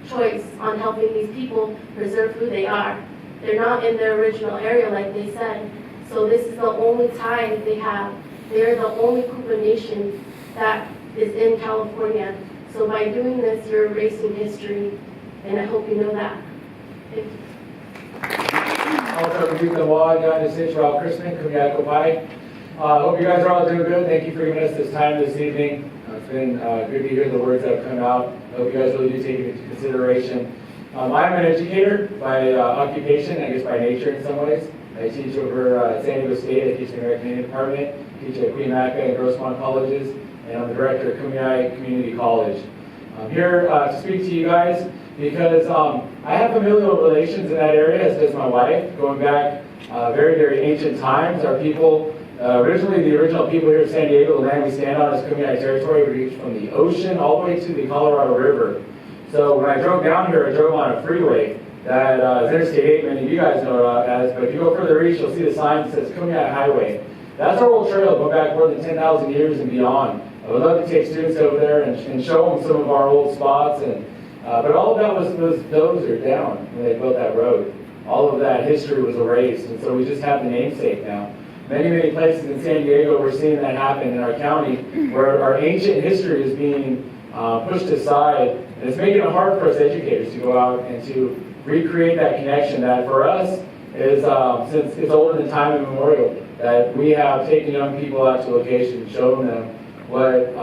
choice on helping these people preserve who they are. They're not in their original area, like they said. So this is the only tie they have. They're the only Koopa nation that is in California. So by doing this, you're erasing history, and I hope you know that. Thank you. Also, Rebuke the Law, United States, Rob Chrisman, Kumeyaay Kopai. Hope you guys are all doing good. Thank you for giving us this time this evening. It's been good to hear the words that have come out. I hope you guys really do take it into consideration. I'm an educator by occupation, I guess by nature in some ways. I teach over at San Diego State. I teach in the American Indian Department, teach at Queen Maca and Grossmont colleges, and I'm the director of Kumeyaay Community College. I'm here to speak to you guys because I have familial relations in that area, as does my wife, going back very, very ancient times. Our people, originally the original people here in San Diego, the land we stand on is Kumeyaay territory. We reach from the ocean all the way to the Colorado River. So when I drove down here, I drove on a freeway that is Interstate 8, many of you guys know it as, but if you go further east, you'll see the sign that says Kumeyaay Highway. That's our old trail going back more than 10,000 years and beyond. I would love to take students over there and show them some of our old spots, but all of that was dozered down when they built that road. All of that history was erased, and so we just have the namesake now. Many, many places in San Diego, we're seeing that happen in our county, where our ancient history is being pushed aside, and it's making it hard for us educators to go out and to recreate that connection that for us is, since it's older than time immemorial, that we have taken young people out to locations, shown them what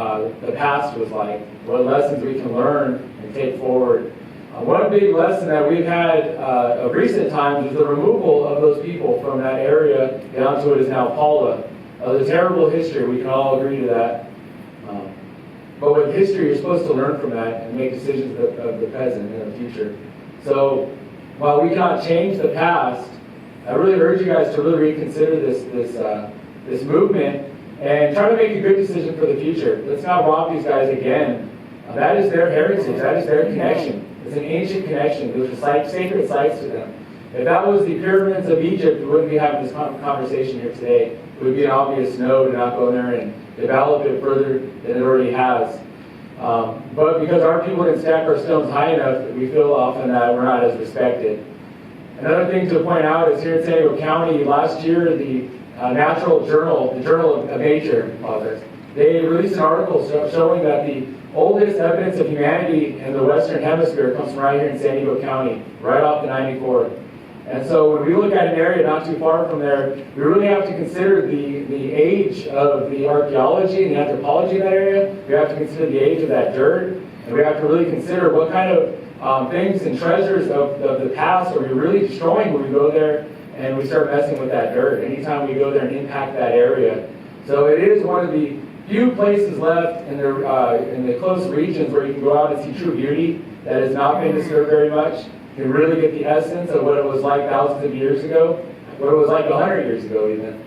the past was like, what lessons we can learn and take forward. One big lesson that we've had of recent times is the removal of those people from that area down to what is now Paula. The terrible history, we can all agree to that. But with history, you're supposed to learn from that and make decisions of the present and the future. So while we cannot change the past, I really urge you guys to really reconsider this movement and try to make a good decision for the future. Let's not rob these guys again. That is their heritage. That is their connection. It's an ancient connection. There's sacred sites to them. If that was the pyramids of Egypt, we wouldn't be having this conversation here today. It would be an obvious no to not go in there and develop it further than it already has. But because our people didn't stack our stones high enough, we feel often that we're not as respected. Another thing to point out is here in San Diego County, last year, the Natural Journal, the Journal of Nature, they released an article showing that the oldest evidence of humanity in the Western Hemisphere comes from right here in San Diego County, right off the 94. And so when we look at an area not too far from there, we really have to consider the age of the archaeology and the anthropology of that area. We have to consider the age of that dirt, and we have to really consider what kind of things and treasures of the past are we really destroying when we go there and we start messing with that dirt anytime we go there and impact that area. So it is one of the few places left in the close regions where you can go out and see true beauty that has not been disturbed very much. You can really get the essence of what it was like thousands of years ago, what it was like 100 years ago even.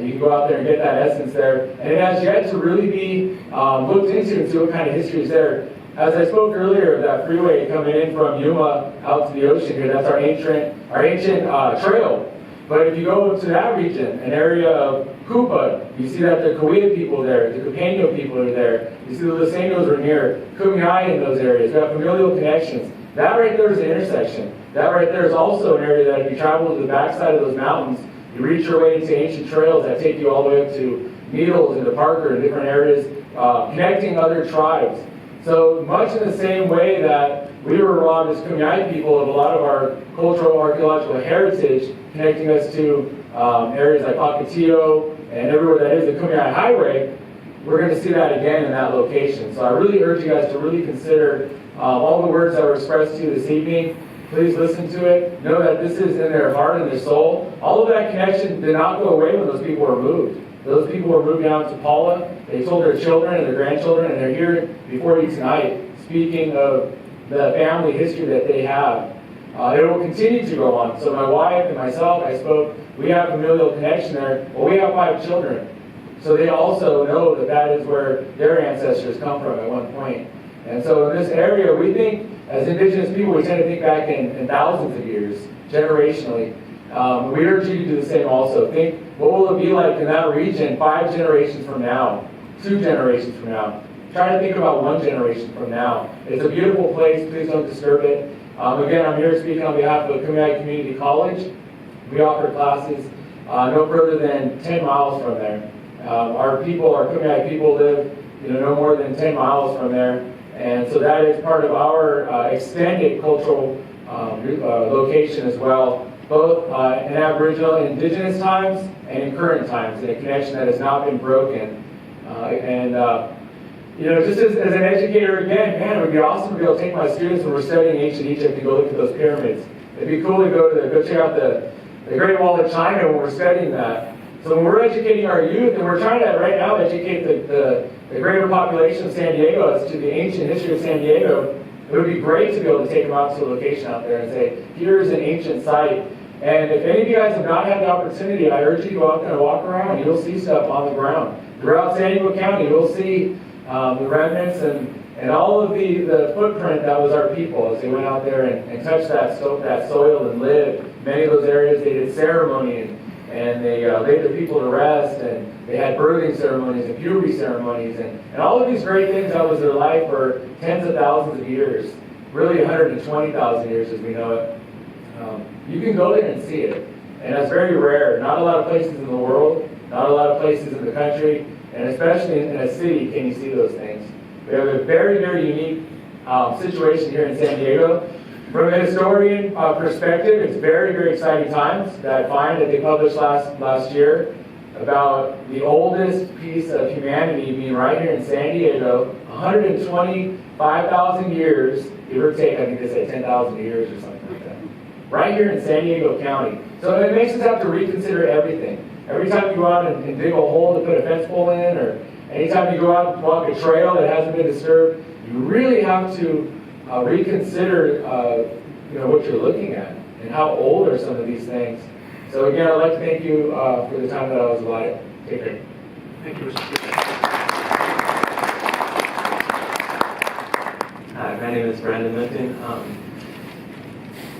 You can go out there and get that essence there. And it has yet to really be looked into and see what kind of history is there. As I spoke earlier of that freeway coming in from Yuma out to the ocean here, that's our ancient trail. But if you go to that region, an area of Koopa, you see that the Kauai people there, the Kupeno people are there. You see the Liseños are near, Kumeyaay in those areas. We have familial connections. That right there is an intersection. That right there is also an area that if you travel to the backside of those mountains, you reach your way into ancient trails that take you all the way up to Needles and to Parker and different areas, connecting other tribes. So much in the same way that we were robbed as Kumeyaay people of a lot of our cultural archaeological heritage, connecting us to areas like Ocotillo and everywhere that is the Kumeyaay Highway, we're going to see that again in that location. So I really urge you guys to really consider all the words that were expressed to you this evening. Please listen to it. Know that this is in their heart and their soul. All of that connection did not go away when those people were moved. Those people were moved down to Paula. They told their children and their grandchildren, and they're here before you tonight speaking of the family history that they have. It will continue to go on. So my wife and myself, I spoke, we have familial connection there. Well, we have 5 children. So they also know that that is where their ancestors come from at one point. And so in this area, we think, as Indigenous people, we tend to think back in thousands of years, generationally. We urge you to do the same also. Think, what will it be like in that region 5 generations from now, 2 generations from now? Try to think about 1 generation from now. It's a beautiful place. Please don't disturb it. Again, I'm here speaking on behalf of Kumeyaay Community College. We offer classes no further than 10 miles from there. Our Kumeyaay people live no more than 10 miles from there. And so that is part of our extended cultural location as well, both in Aboriginal and Indigenous times and in current times, in a connection that has not been broken. Just as an educator, again, man, it would be awesome to be able to take my students when we're studying ancient Egypt and go look at those pyramids. It'd be cool to go check out the Great Wall of China when we're studying that. So when we're educating our youth, and we're trying to right now educate the greater population of San Diego as to the ancient history of San Diego, it would be great to be able to take them out to a location out there and say, here's an ancient site. And if any of you guys have not had the opportunity, I urge you to go out there and walk around. You'll see stuff on the ground. Throughout San Diego County, you'll see the remnants and all of the footprint that was our people as they went out there and touched that soil and lived. Many of those areas, they did ceremony and they laid the people to rest, and they had birthing ceremonies and puberty ceremonies and all of these great things. That was their life for tens of thousands of years, really 120,000 years as we know it. You can go there and see it, and that's very rare. Not a lot of places in the world, not a lot of places in the country, and especially in a city can you see those things. We have a very, very unique situation here in San Diego. From a historian perspective, it's very, very exciting times. That find that they published last year about the oldest piece of humanity being right here in San Diego, 125,000 years, give or take, I think they say 10,000 years or something like that. Right here in San Diego County. So it makes us have to reconsider everything. Every time you go out and dig a hole to put a fence pole in, or anytime you go out and walk a trail that hasn't been disturbed, you really have to reconsider what you're looking at and how old are some of these things. So again, I'd like to thank you for the time that I was allotted. Take care. Thank you, Mr. Hi, my name is Brandon Minton.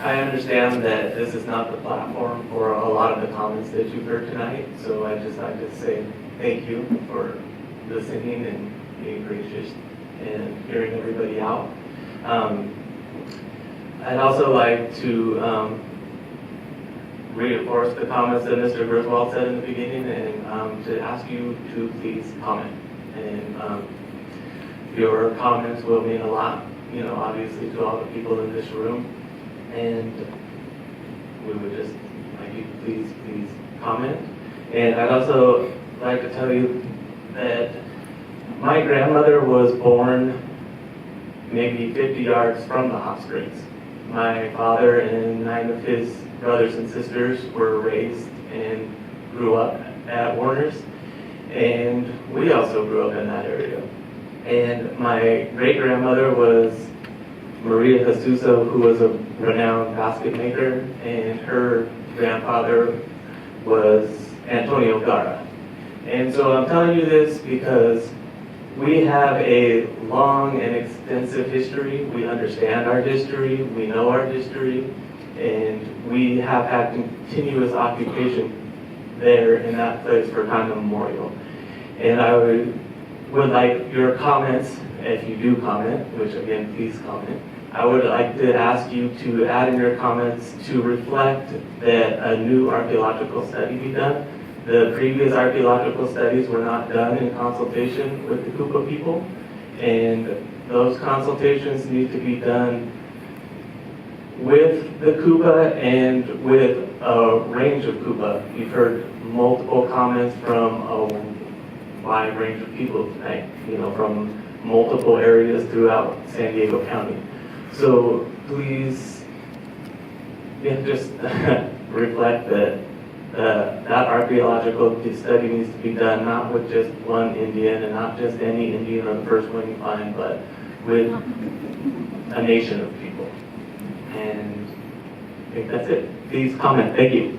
I understand that this is not the platform for a lot of the comments that you've heard tonight, so I'd just like to say thank you for listening and being gracious and hearing everybody out. I'd also like to reinforce the comments that Mr. Griswold said in the beginning, and to ask you to please comment. And your comments will mean a lot, obviously to all the people in this room. And we would just like you to please comment. And I'd also like to tell you that my grandmother was born maybe 50 yards from the hot springs. My father and 9 of his brothers and sisters were raised and grew up at Warner's, and we also grew up in that area. And my great-grandmother was Maria Jesusa, who was a renowned basket maker, and her grandfather was Antonio Gara. And so I'm telling you this because we have a long and extensive history. We understand our history, we know our history, and we have had continuous occupation there in that place for time immemorial. And I would like your comments, if you do comment, which again, please comment, I would like to ask you to add in your comments to reflect that a new archaeological study be done. The previous archaeological studies were not done in consultation with the Kupa people, and those consultations need to be done with the Cuba and with a range of Cuba. You've heard multiple comments from a wide range of people tonight, from multiple areas throughout San Diego County. So please, just reflect that that archaeological study needs to be done not with just one Indian and not just any Indian or the first one you find, but with a nation of people. And I think that's it. Please comment. Thank you.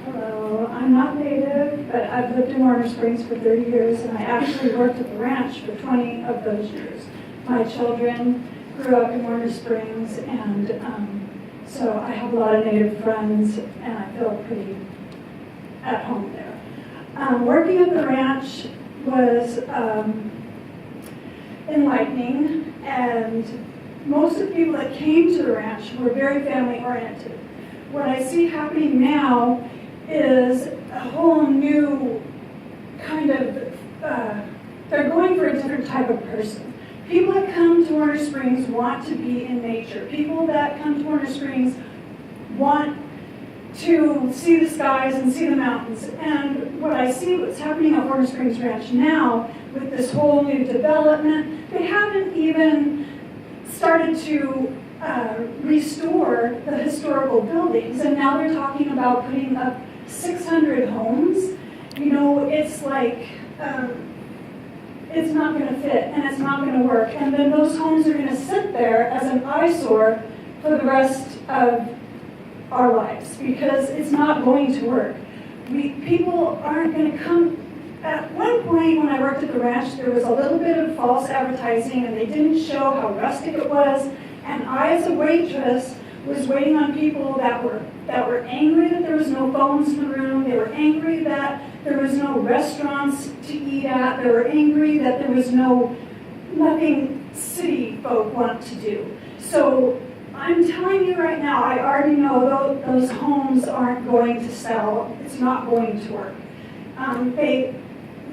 Hello, I'm not native, but I've lived in Warner Springs for 30 years, and I actually worked at the ranch for 20 of those years. My children grew up in Warner Springs, and so I have a lot of native friends, and I feel pretty at home there. Working at the ranch was enlightening, and most of the people that came to the ranch were very family-oriented. What I see happening now is a whole new kind of, they're going for a different type of person. People that come to Warner Springs want to be in nature. People that come to Warner Springs want to see the skies and see the mountains. And what I see what's happening at Warner Springs Ranch now with this whole new development, they haven't even started to restore the historical buildings. And now they're talking about putting up 600 homes. It's like, it's not going to fit and it's not going to work. And then those homes are going to sit there as an eyesore for the rest of our lives because it's not going to work. People aren't going to come. At one point when I worked at the ranch, there was a little bit of false advertising and they didn't show how rustic it was. And I, as a waitress, was waiting on people that were angry that there was no phones in the room. They were angry that there was no restaurants to eat at. They were angry that there was nothing city folk want to do. So I'm telling you right now, I already know those homes aren't going to sell. It's not going to work.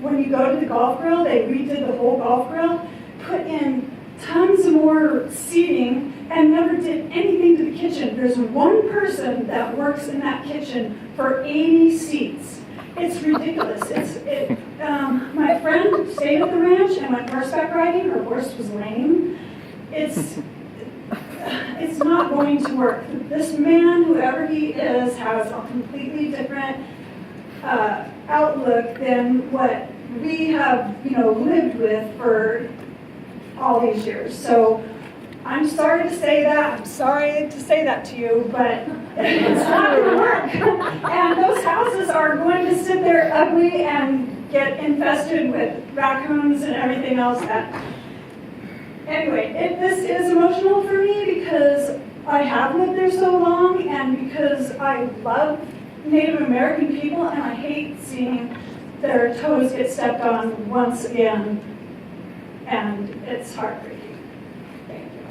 When you go to the golf grill, they redid the whole golf grill, put in tons more seating, and never did anything to the kitchen. There's one person that works in that kitchen for 80 seats. It's ridiculous. My friend stayed at the ranch and went horseback riding. Her horse was lame. It's not going to work. This man, whoever he is, has a completely different outlook than what we have, lived with for all these years. So I'm sorry to say that. I'm sorry to say that to you, but it's not going to work. And those houses are going to sit there ugly and get infested with raccoons and everything else. Anyway, this is emotional for me because I have lived there so long and because I love Native American people and I hate seeing their toes get stepped on once again, and it's heartbreaking. Thank you.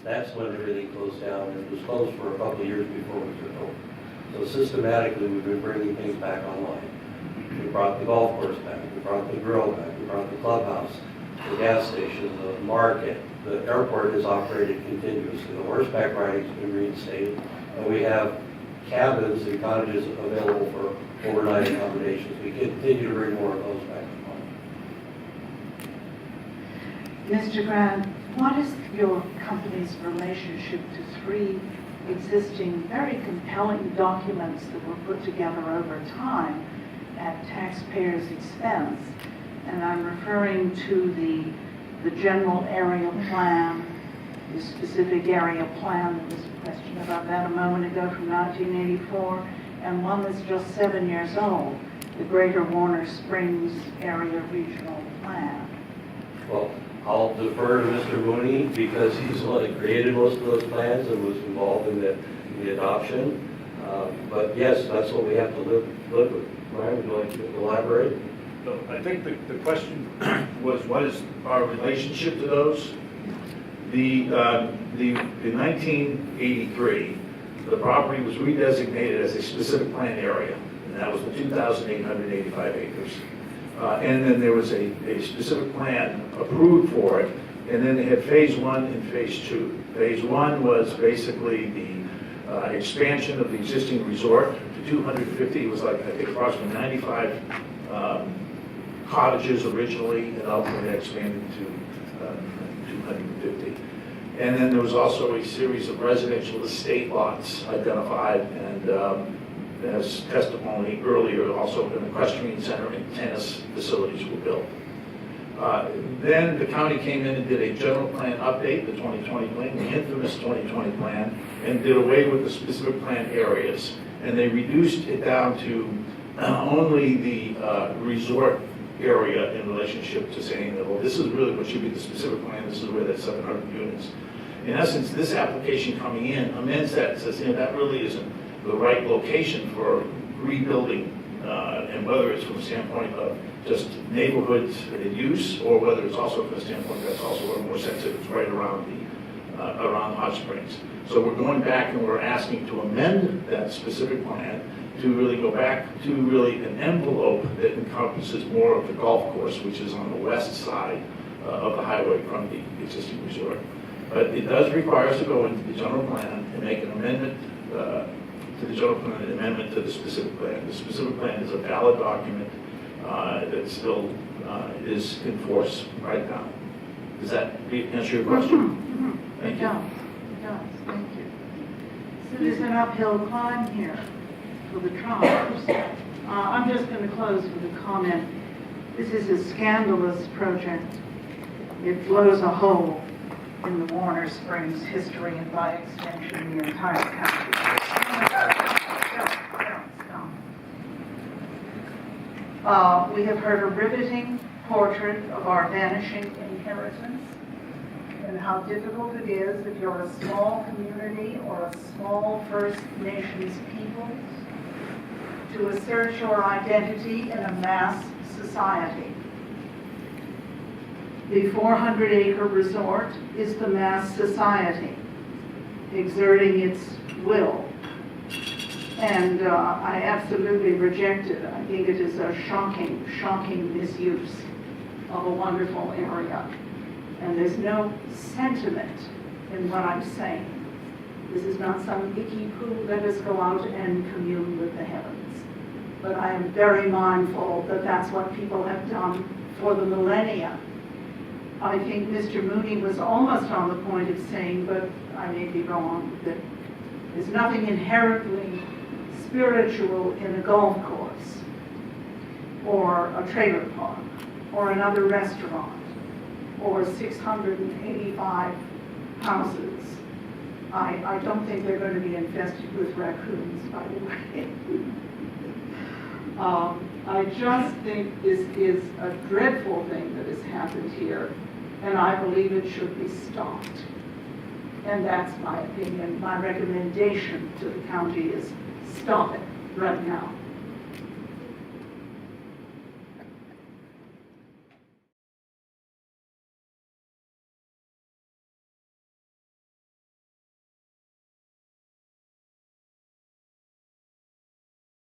That's when everything closed down, and it was closed for a couple of years before we took over. So systematically, we've been bringing things back online. We brought the golf course back, we brought the grill back, we brought the clubhouse, the gas station, the market. The airport is operated continuously. The horseback riding has been reinstated, and we have cabins and cottages available for overnight accommodations. We continue to bring more of those back to life. Mr. Grant, what is your company's relationship to three existing very compelling documents that were put together over time at taxpayers' expense? And I'm referring to the general area plan, the specific area plan, there was a question about that a moment ago from 1984, and one that's just 7 years old, the Greater Warner Springs Area Regional Plan. Well, I'll defer to Mr. Mooney because he's the one that created most of those plans and was involved in the adoption. But yes, that's what we have to live with. Ryan, would you like to elaborate? So I think the question was, what is our relationship to those? In 1983, the property was redesignated as a specific plan area, and that was the 2,885 acres. And then there was a specific plan approved for it, and then they had phase 1 and phase 2. Phase 1 was basically the expansion of the existing resort to 250. It was like, I think, approximately 95 cottages originally, and ultimately expanded to 250. And then there was also a series of residential estate lots identified, and as testimony earlier, also an equestrian center and tennis facilities were built. Then the county came in and did a general plan update, the 2020 plan, the infamous 2020 plan, and did away with the specific plan areas. And they reduced it down to only the resort area in relationship to saying that, well, this is really what should be the specific plan, this is where that 700 units. In essence, this application coming in amends that, says, that really isn't the right location for rebuilding, and whether it's from the standpoint of just neighborhood use, or whether it's also from the standpoint that's also a little more sensitive, it's right around around Hot Springs. So we're going back and we're asking to amend that specific plan to really go back to really an envelope that encompasses more of the golf course, which is on the west side of the highway from the existing resort. But it does require us to go into the general plan and make an amendment to the general plan, an amendment to the specific plan. The specific plan is a valid document that still is in force right now. Does that answer your question? Thank you. It does, thank you. So there's an uphill climb here for the tribes. I'm just going to close with a comment. This is a scandalous project. It blows a hole in the Warner Springs history and by extension the entire country. We have heard a riveting portrait of our vanishing inheritance and how difficult it is if you're a small community or a small First Nations people to assert your identity in a mass society. The 400-acre resort is the mass society exerting its will. And I absolutely reject it. I think it is a shocking, shocking misuse of a wonderful area. And there's no sentiment in what I'm saying. This is not some icky poo, let us go out and commune with the heavens. But I am very mindful that that's what people have done for the millennia. I think Mr. Mooney was almost on the point of saying, but I may be wrong, that there's nothing inherently spiritual in a golf course or a trailer park or another restaurant or 685 houses. I don't think they're going to be infested with raccoons, by the way. I just think this is a dreadful thing that has happened here, and I believe it should be stopped. And that's my opinion. My recommendation to the county is stop it right now.